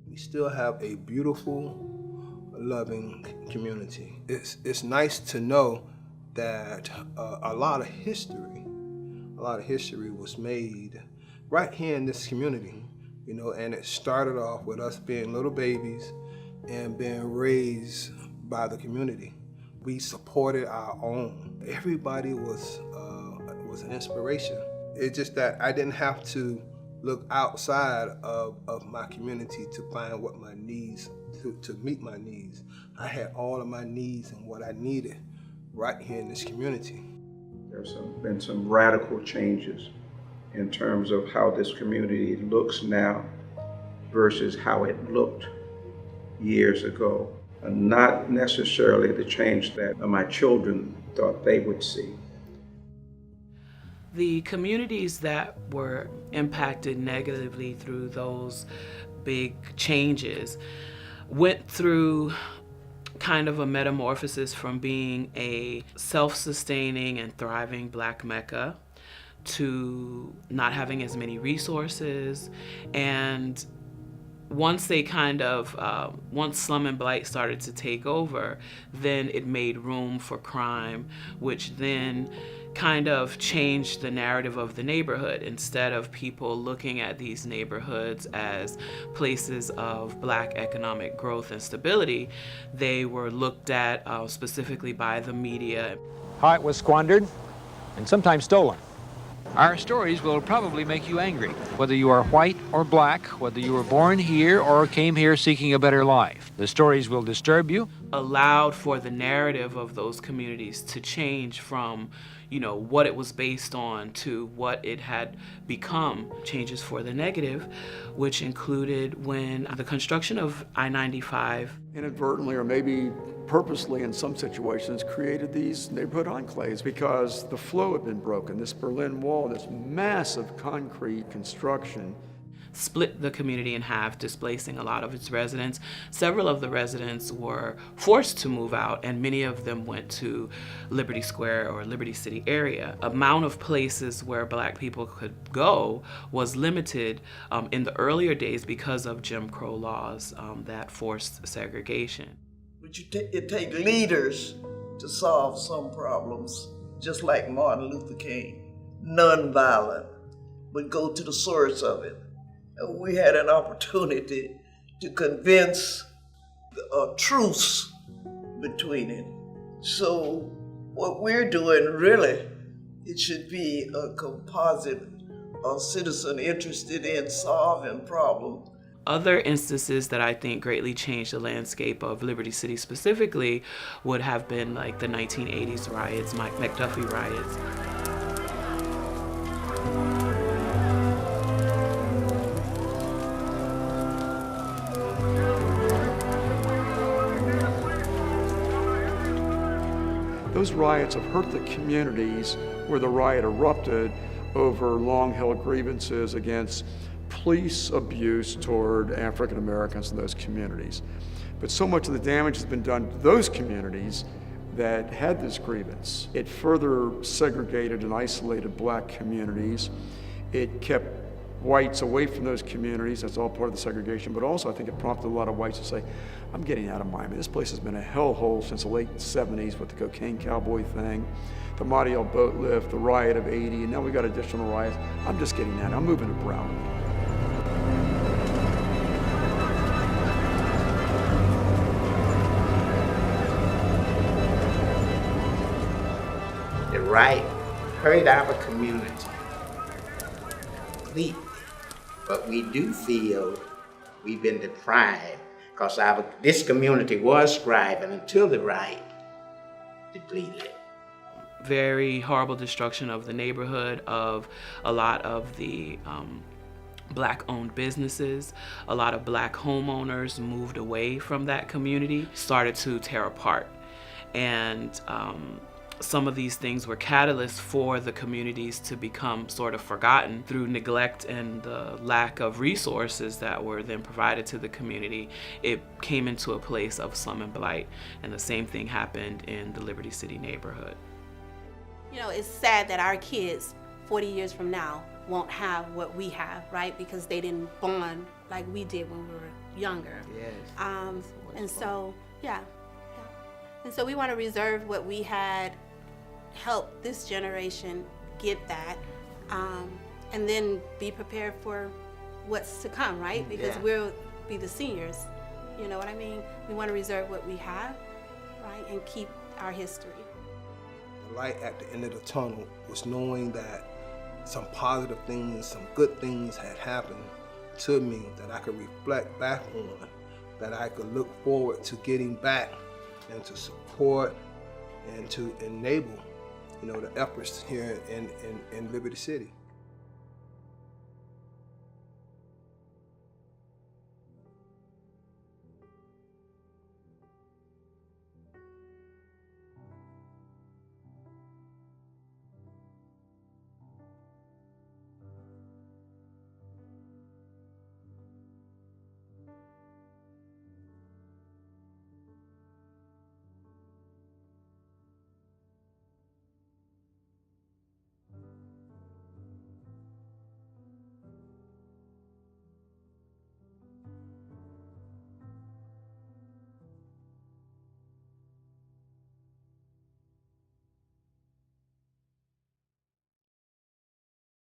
We still have a beautiful, loving community. It's nice to know that a lot of history was made right here in this community, and it started off with us being little babies and being raised by the community. We supported our own. Everybody was an inspiration. It's just that I didn't have to look outside of my community to find what my needs, to meet my needs. I had all of my needs and what I needed right here in this community. There's been some radical changes in terms of how this community looks now versus how it looked years ago. And not necessarily the change that my children thought they would see. The communities that were impacted negatively through those big changes went through kind of a metamorphosis from being a self-sustaining and thriving Black Mecca to not having as many resources. And once they once slum and blight started to take over, then it made room for crime, which then kind of changed the narrative of the neighborhood. Instead of people looking at these neighborhoods as places of Black economic growth and stability, they were looked at specifically by the media. How it was squandered and sometimes stolen. Our stories will probably make you angry, whether you are white or Black, whether you were born here or came here seeking a better life. The stories will disturb you. Allowed for the narrative of those communities to change from what it was based on to what it had become. Changes for the negative, which included when the construction of I-95 inadvertently or maybe purposely in some situations created these neighborhood enclaves because the flow had been broken. This Berlin Wall, this massive concrete construction, split the community in half, displacing a lot of its residents. Several of the residents were forced to move out, and many of them went to Liberty Square or Liberty City area. Amount of places where Black people could go was limited in the earlier days because of Jim Crow laws that forced segregation. But it takes leaders to solve some problems, just like Martin Luther King, nonviolent, but go to the source of it. We had an opportunity to convince a truce between it. So what we're doing really, it should be a composite of citizen interested in solving problems. Other instances that I think greatly changed the landscape of Liberty City specifically would have been like the 1980s riots, McDuffie riots. Those riots have hurt the communities where the riot erupted over long-held grievances against police abuse toward African Americans in those communities. But so much of the damage has been done to those communities that had this grievance. It further segregated and isolated Black communities. It kept whites away from those communities. That's all part of the segregation. But also I think it prompted a lot of whites to say, I'm getting out of Miami. This place has been a hellhole since the late 70s with the cocaine cowboy thing, the Montiel boat lift, the riot of '80, and now we got additional riots. I'm just getting out. I'm moving to Broward. The riot hurt our community completely, but we do feel we've been deprived because this community was thriving until the riot depleted. Very horrible destruction of the neighborhood, of a lot of the Black-owned businesses. A lot of Black homeowners moved away from that community, started to tear apart. And some of these things were catalysts for the communities to become sort of forgotten through neglect and the lack of resources that were then provided to the community. It came into a place of slum and blight, and the same thing happened in the Liberty City neighborhood. You know, it's sad that our kids 40 years from now won't have what we have, right? Because they didn't bond like we did when we were younger. Yes. And so, yeah. And so we want to reserve what we had, help this generation get that, and then be prepared for what's to come, right? Because we'll be the seniors, you know what I mean? We want to reserve what we have, right? And keep our history. The light at the end of the tunnel was knowing that some positive things, some good things had happened to me that I could reflect back on, that I could look forward to getting back and to support and to enable, the efforts here in Liberty City.